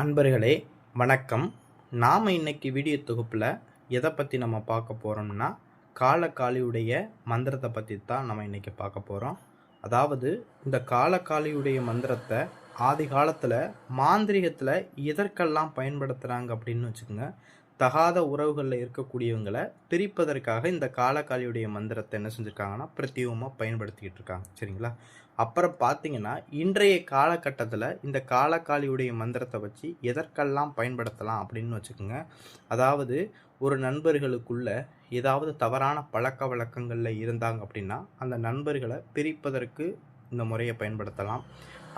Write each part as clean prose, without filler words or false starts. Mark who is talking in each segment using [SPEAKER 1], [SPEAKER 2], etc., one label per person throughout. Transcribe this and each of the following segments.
[SPEAKER 1] அன்பர்களே வணக்கம். நாம் இன்னைக்கு வீடியோ தொகுப்பில் எதை பற்றி நம்ம பார்க்க போகிறோம்னா, காலகாலியுடைய மந்திரத்தை பற்றி தான் நம்ம இன்றைக்கி பார்க்க போகிறோம். அதாவது இந்த காலகாலியுடைய மந்திரத்தை ஆதி காலத்தில் மாந்திரிகத்தில் எதற்கெல்லாம் பயன்படுத்துகிறாங்க அப்படின்னு வச்சுக்கோங்க. தகாத உறவுகளில் இருக்கக்கூடியவங்களை பிரிப்பதற்காக இந்த காலகாலியுடைய மந்திரத்தை என்ன செஞ்சுருக்காங்கன்னா பிரத்யேகமாக பயன்படுத்திக்கிட்டு இருக்காங்க. சரிங்களா? அப்புறம் பார்த்தீங்கன்னா இன்றைய காலகட்டத்தில் இந்த காலகாலியுடைய மந்திரத்தை வச்சு எதற்கெல்லாம் பயன்படுத்தலாம் அப்படின்னு வச்சுக்கோங்க. அதாவது ஒரு நண்பர்களுக்குள்ள ஏதாவது தவறான பழக்க வழக்கங்களில் இருந்தாங்க அப்படின்னா அந்த நண்பர்களை பிரிப்பதற்கு இந்த முறையை பயன்படுத்தலாம்.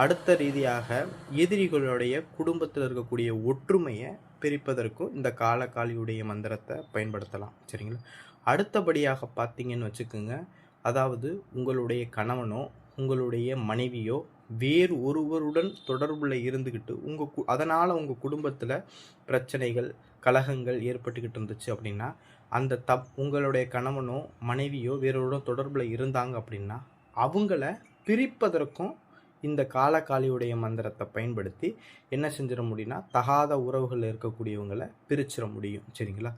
[SPEAKER 1] அடுத்த ரீதியாக எதிரிகளுடைய குடும்பத்தில் இருக்கக்கூடிய ஒற்றுமையை பிரிப்பதற்கும் இந்த காலகாலியுடைய மந்திரத்தை பயன்படுத்தலாம். சரிங்களா? அடுத்தபடியாக பார்த்தீங்கன்னு வச்சுக்கோங்க, அதாவது உங்களுடைய கணவனோ உங்களுடைய மனைவியோ வேறு ஒருவருடன் தொடர்பில் இருந்துக்கிட்டு அதனால் உங்கள் குடும்பத்தில் பிரச்சனைகள் கலகங்கள் ஏற்பட்டுக்கிட்டு இருந்துச்சு அப்படின்னா, அந்த உங்களுடைய கணவனோ மனைவியோ வேறொருடன் தொடர்பில் இருந்தாங்க அப்படின்னா அவங்கள பிரிப்பதற்கும் இந்த காலகாலியுடைய மந்திரத்தை பயன்படுத்தி என்ன செஞ்சிட முடியும்னா தகாத உறவுகள் இருக்கக்கூடியவங்களை பிரிச்சிட முடியும். சரிங்களா?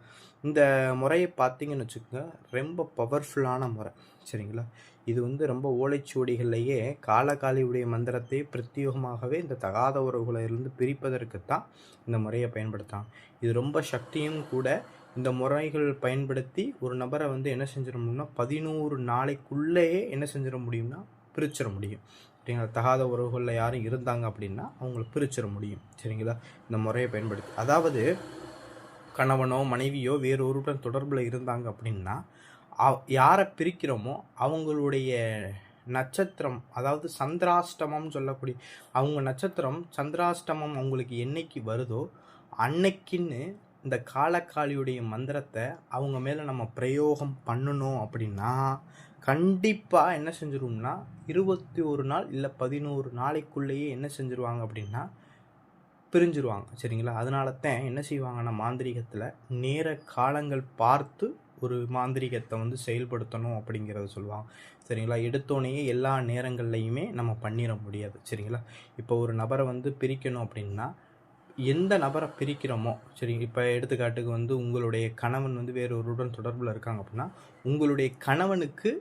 [SPEAKER 1] இந்த முறையை பார்த்தீங்கன்னு வச்சுக்கோங்க, ரொம்ப பவர்ஃபுல்லான முறை. சரிங்களா? இது ரொம்ப ஓலைச்சுவடிகள்லையே காலகாலியுடைய மந்திரத்தை பிரத்யேகமாகவே இந்த தகாத உறவுகளிலிருந்து பிரிப்பதற்கு தான் இந்த முறையை பயன்படுத்தாங்க. இது ரொம்ப சக்தியும் கூட. இந்த முறைகள் பயன்படுத்தி ஒரு நபரை என்ன செஞ்சிட முடியும்னா 11 நாளைக்குள்ளேயே என்ன செஞ்சிட முடியும்னா பிரிச்சிட முடியும். சரிங்களா? தகாத உறவுகளில் யாரும் இருந்தாங்க அப்படின்னா அவங்கள பிரிச்சிட முடியும். சரிங்களா? இந்த முறையை பயன்படுத்தி, அதாவது கணவனோ மனைவியோ வேறொருடன் தொடர்பில் இருந்தாங்க அப்படின்னா யாரை பிரிக்கிறோமோ அவங்களுடைய நட்சத்திரம், அதாவது சந்திராஷ்டமம் சொல்லக்கூடிய அவங்க நட்சத்திரம் சந்திராஷ்டமம் அவங்களுக்கு என்னைக்கு வருதோ அன்னைக்குன்னு இந்த காலகாலியுடைய மந்திரத்தை அவங்க மேலே நம்ம பிரயோகம் பண்ணணும் அப்படின்னா கண்டிப்பாக என்ன செஞ்சிருவோம்னா 21 நாள் இல்லை 11 நாளைக்குள்ளேயே என்ன செஞ்சுருவாங்க அப்படின்னா பிரிஞ்சிருவாங்க. சரிங்களா? அதனால தான் என்ன செய்வாங்கன்னா மாந்திரிகத்தில் நேர காலங்கள் பார்த்து ஒரு மாந்திரிகத்தை செயல்படுத்தணும் அப்படிங்கிறத சொல்லுவாங்க. சரிங்களா? எடுத்தோடனே எல்லா நேரங்கள்லையுமே நம்ம பண்ணிட முடியாது. சரிங்களா? இப்போ ஒரு நபரை பிரிக்கணும் அப்படின்னா எந்த நபரை பிரிக்கிறோமோ, சரி இப்போ எடுத்துக்காட்டுக்கு உங்களுடைய கணவன் வேறொருடன் தொடர்பில் இருக்காங்க அப்படின்னா உங்களுடைய கணவனுக்கு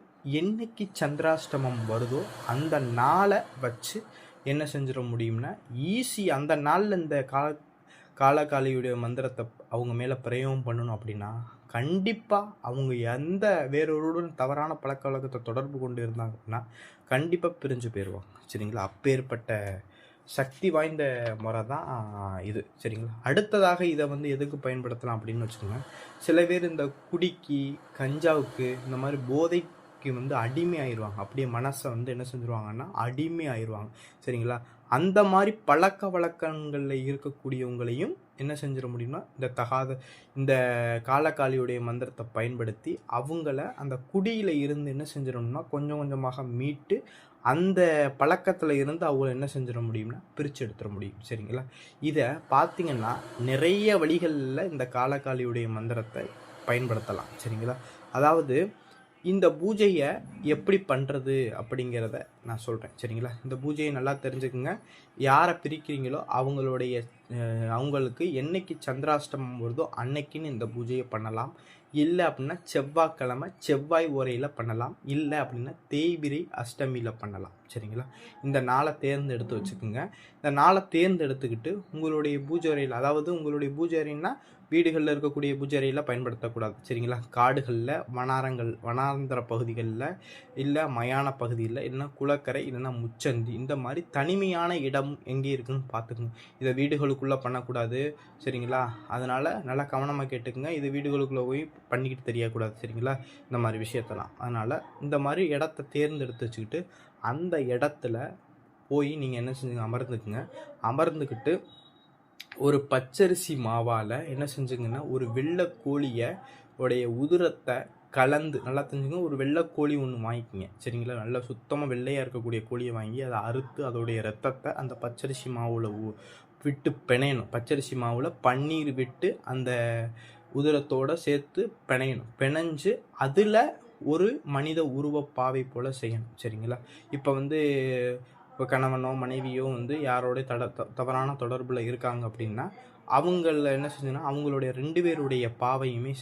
[SPEAKER 1] என்னைக்கு சந்திராஷ்டமம் வருதோ அந்த நாளை வச்சு என்ன செஞ்சிட முடியும்னா ஈஸி அந்த நாளில் இந்த காலகாலியுடைய மந்திரத்தை அவங்க மேலே பிரயோகம் பண்ணணும் அப்படின்னா கண்டிப்பாக அவங்க எந்த வேறொருடன் தவறான பழக்க வழக்கத்தை தொடர்பு கொண்டு இருந்தாங்க அப்படின்னா கண்டிப்பாக பிரிஞ்சு போயிடுவாங்க. சரிங்களா? அப்பேற்பட்ட சக்தி வாய்ந்த முறை தான் இது. சரிங்களா? அடுத்ததாக இதை எதுக்கு பயன்படுத்தலாம் அப்படின்னு வச்சுக்கோங்க. சில பேர் இந்த குடிக்கு கஞ்சாவுக்கு இந்த மாதிரி போதைக்கு அடிமை ஆயிடுவாங்க. அப்படியே மனசை என்ன செஞ்சுருவாங்கன்னா அடிமை ஆயிடுவாங்க. சரிங்களா? அந்த மாதிரி பழக்க வழக்கங்களில் இருக்கக்கூடியவங்களையும் என்ன செஞ்சிட முடியும்னா இந்த காலகாலியுடைய மந்திரத்தை பயன்படுத்தி அவங்கள அந்த குடியில் இருந்து என்ன செஞ்சிடணும்னா கொஞ்சம் கொஞ்சமாக மீட்டு அந்த பழக்கத்தில் இருந்து அவங்கள என்ன செஞ்சிட முடியும்னா பிரித்து எடுத்துட முடியும். சரிங்களா? இதை பார்த்தீங்கன்னா நிறைய வழிகளில் இந்த காலகாலியுடைய மந்திரத்தை பயன்படுத்தலாம். சரிங்களா? அதாவது இந்த பூஜையை எப்படி பண்ணுறது அப்படிங்கிறத நான் சொல்கிறேன். சரிங்களா? இந்த பூஜையை நல்லா தெரிஞ்சுக்குங்க. யாரை பிரிக்கிறீங்களோ அவங்களுக்கு என்னைக்கு சந்திராஷ்டமம் வருதோ அன்னைக்குன்னு இந்த பூஜையை பண்ணலாம். இல்லை அப்படின்னா செவ்வாய்க்கிழமை செவ்வாய் ஓரையில் பண்ணலாம். இல்லை அப்படின்னா தேய்பிரை அஷ்டமியில் பண்ணலாம். சரிங்களா? இந்த நாளை தேர்ந்தெடுத்து வச்சுக்கோங்க. இந்த நாளை தேர்ந்தெடுத்துக்கிட்டு உங்களுடைய பூஜை அறையில், அதாவது உங்களுடைய பூஜை அறைன்னா வீடுகளில் இருக்கக்கூடிய பூஜை அறையில் பயன்படுத்தக்கூடாது. சரிங்களா? காடுகளில் வனாந்திர பகுதிகளில் இல்லை மயான பகுதியில் இல்லைன்னா குளக்கரை இல்லைன்னா முச்சந்தி இந்த மாதிரி தனிமையான இடம் எங்கே இருக்குதுன்னு பார்த்துக்குங்க. இதை வீடுகளுக்குள்ளே பண்ணக்கூடாது. சரிங்களா? அதனால் நல்லா கவனமாக கேட்டுக்குங்க. இது வீடுகளுக்குள்ளே போய் பண்ணிக்கிட்டு தெரியக்கூடாது. சரிங்களா? இந்த மாதிரி விஷயத்தெல்லாம். அதனால் இந்த மாதிரி இடத்த தேர்ந்தெடுத்து வச்சுக்கிட்டு அந்த இடத்துல போய் நீங்கள் என்ன செஞ்சுங்க அமர்ந்துக்கிட்டு ஒரு பச்சரிசி மாவால் என்ன செஞ்சுங்கன்னா ஒரு வெள்ளை கோழியை உடைய உதிரத்தை கலந்து நல்லா தெரிஞ்சுங்க. ஒரு வெள்ளை கோழி ஒன்று வாங்கிக்கிங்க. சரிங்களா? நல்லா சுத்தமாக வெள்ளையாக இருக்கக்கூடிய கோழியை வாங்கி அதை அறுத்து அதோடைய ரத்தத்தை அந்த பச்சரிசி மாவில் விட்டு பிணையணும். பச்சரிசி மாவில் பன்னீர் விட்டு அந்த உதிரத்தோடு சேர்த்து பிணையணும். பிணைஞ்சு அதில் ஒரு மனித உருவப்பாவை போல் செய்யணும். சரிங்களா? இப்போ இப்போ கணவனோ மனைவியோ வந்து யாரோட தவறான தொடர்பில் இருக்காங்க அப்படின்னா அவங்கள என்ன செஞ்சோன்னா அவங்களுடைய 2 பேருடைய பாவையுமே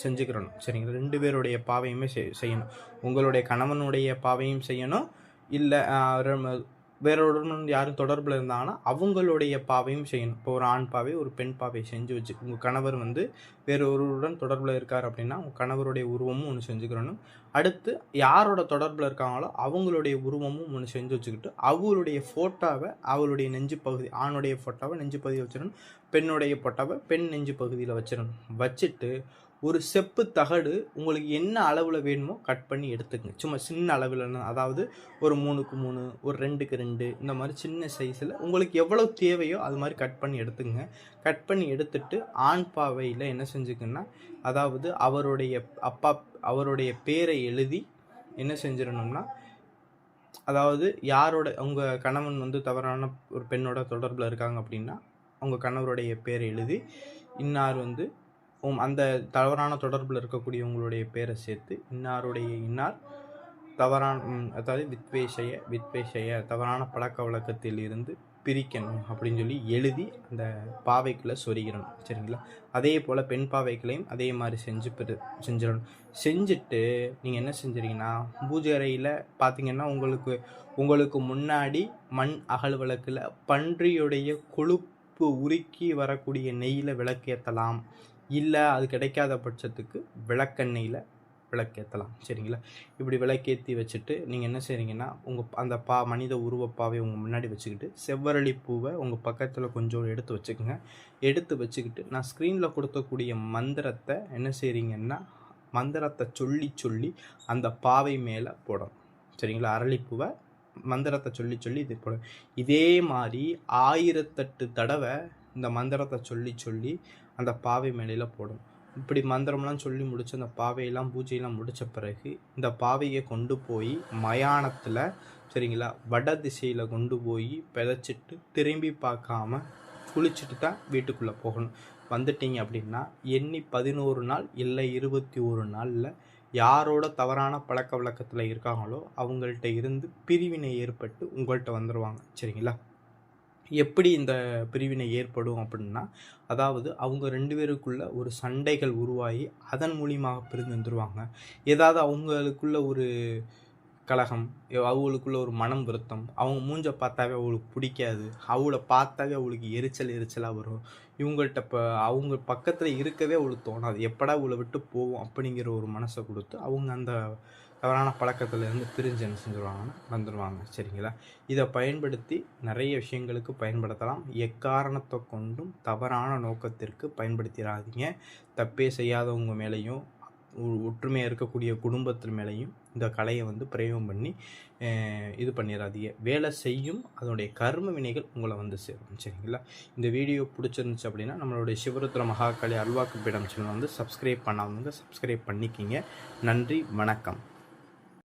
[SPEAKER 1] செஞ்சுக்கிறணும். சரிங்களா? 2 பேருடைய பாவையுமே செய்யணும். உங்களுடைய கணவனுடைய பாவையும் செய்யணும். இல்ல வேறொருடன் யாரும் தொடர்பில் இருந்தாங்கன்னா அவங்களுடைய பாவையும் செய்யணும். இப்போ ஒரு ஆண் பாவை ஒரு பெண் பாவை செஞ்சு வச்சு உங்கள் கணவர் வந்து வேறு ஒருவருடன் தொடர்பில் இருக்கார் அப்படின்னா உங்கள் கணவருடைய உருவமும் ஒன்று செஞ்சுக்கிறணும். அடுத்து யாரோட தொடர்பில் இருக்காங்களோ அவங்களுடைய உருவமும் ஒன்று செஞ்சு வச்சுக்கிட்டு அவங்களுடைய ஃபோட்டோவை அவளுடைய நெஞ்சு பகுதி ஆணுடைய ஃபோட்டோவை நெஞ்சு பகுதியில் வச்சிடணும். பெண்ணுடைய ஃபோட்டோவை பெண் நெஞ்சு பகுதியில் வச்சிடணும். வச்சுட்டு ஒரு செப்பு தகடு உங்களுக்கு என்ன அளவில் வேணுமோ கட் பண்ணி எடுத்துக்கங்க. சும்மா சின்ன அளவில், அதாவது ஒரு 3க்கு 3 ஒரு 2க்கு 2 இந்த மாதிரி சின்ன சைஸில் உங்களுக்கு எவ்வளோ தேவையோ அது மாதிரி கட் பண்ணி எடுத்துக்கங்க. கட் பண்ணி எடுத்துட்டு ஆண் பாவையில் என்ன செஞ்சுக்கன்னா அதாவது அவருடைய பேரை எழுதி என்ன செஞ்சிடணும்னா அதாவது யாரோட உங்கள் கணவன் வந்து தவறான ஒரு பெண்ணோட தொடர்பில் இருக்காங்க அப்படின்னா உங்கள் கணவருடைய பேரை எழுதி இன்னார் வந்து அந்த தவறான தொடர்பில் இருக்கக்கூடிய உங்களுடைய பேரை சேர்த்து இன்னார் தவறான அதாவது வித்வேஷய தவறான பழக்க வழக்கத்தில் இருந்து பிரிக்கணும் அப்படின்னு சொல்லி எழுதி அந்த பாவைக்குள்ளே சொருகிடணும். சரிங்களா? அதே போல் பெண் பாவைகளையும் அதே மாதிரி செஞ்சிடணும். செஞ்சுட்டு நீங்கள் என்ன செஞ்சுறீங்கன்னா பூஜை அறையில் பார்த்தீங்கன்னா உங்களுக்கு முன்னாடி மண் அகல் விளக்கில் பன்றியுடைய கொழுப்பு உருக்கி வரக்கூடிய நெய்யில் விளக்கேற்றலாம். இல்லை அது கிடைக்காத பட்சத்துக்கு விளக்கெண்ணெயில் விளக்கேற்றலாம். சரிங்களா? இப்படி விளக்கேற்றி வச்சுட்டு நீங்கள் என்ன செய்கிறீங்கன்னா அந்த மனித உருவப்பாவை உங்கள் முன்னாடி வச்சுக்கிட்டு செவ்வரளி பூவை உங்கள் பக்கத்தில் கொஞ்சம் எடுத்து வச்சுக்கோங்க. எடுத்து வச்சுக்கிட்டு நான் ஸ்க்ரீனில் கொடுக்கக்கூடிய மந்திரத்தை என்ன செய்கிறீங்கன்னா மந்திரத்தை சொல்லி அந்த பாவை மேலே போடணும். சரிங்களா? அரளிப்பூவை மந்திரத்தை சொல்லி இது போடணும். இதே மாதிரி 1008 தடவை இந்த மந்திரத்தை சொல்லி அந்த பாவை மேலையில் போடணும். இப்படி மந்திரம்லாம் சொல்லி முடிச்சு அந்த பாவையெல்லாம் பூஜையெல்லாம் முடித்த பிறகு இந்த பாவையை கொண்டு போய் மயானத்தில், சரிங்களா, வட திசையில் கொண்டு போய் பிதைச்சிட்டு திரும்பி பார்க்காம குளிச்சுட்டு தான் வீட்டுக்குள்ளே போகணும். வந்துட்டீங்க அப்படின்னா எண்ணி 11 நாள் இல்லை 21 நாளில் யாரோட தவறான பழக்க வழக்கத்தில் இருக்காங்களோ அவங்கள்ட்ட இருந்து பிரிவினை ஏற்பட்டு உங்கள்கிட்ட வந்துடுவாங்க. சரிங்களா? எப்படி இந்த பிரிவினை ஏற்படும் அப்படின்னா அதாவது அவங்க 2 பேருக்குள்ள ஒரு சண்டைகள் உருவாகி அதன் மூலியமாக பிரிந்து வந்துடுவாங்க. ஏதாவது அவங்களுக்குள்ள ஒரு கலகம், அவங்களுக்குள்ள ஒரு மனம் வருத்தம், அவங்க மூஞ்சை பார்த்தாவே அவங்களுக்கு பிடிக்காது, அவளை பார்த்தாவே அவங்களுக்கு எரிச்சலாக வரும். இவங்கள்ட்ட இப்போ அவங்க பக்கத்தில் இருக்கவே அவளுக்கு தோணாது, எப்படா அவளை விட்டு போவோம் அப்படிங்கிற ஒரு மனசை கொடுத்து அவங்க அந்த தவறான பழக்கத்துலேருந்து பிரிஞ்சு என்ன செஞ்சுருவாங்கன்னா வந்துடுவாங்க. சரிங்களா? இதை பயன்படுத்தி நிறைய விஷயங்களுக்கு பயன்படுத்தலாம். எக்காரணத்தை கொண்டும் தவறான நோக்கத்திற்கு பயன்படுத்திடாதீங்க. தப்பே செய்யாதவங்க மேலேயும் ஒற்றுமையாக இருக்கக்கூடிய குடும்பத்தின் மேலேயும் இந்த கலையை வந்து பிரயோகம் பண்ணி இது பண்ணிடாதீங்க. வேலை செய்யும் அதனுடைய கர்ம வினைகள் உங்களை வந்து சேரும். சரிங்களா? இந்த வீடியோ பிடிச்சிருந்துச்சு அப்படின்னா நம்மளுடைய சிவருத்ர மகாகாளி அல்வாக்கு பீடம் சேனல் வந்து சப்ஸ்கிரைப் பண்ணாதவங்க சப்ஸ்கிரைப் பண்ணிக்கிங்க. நன்றி, வணக்கம்.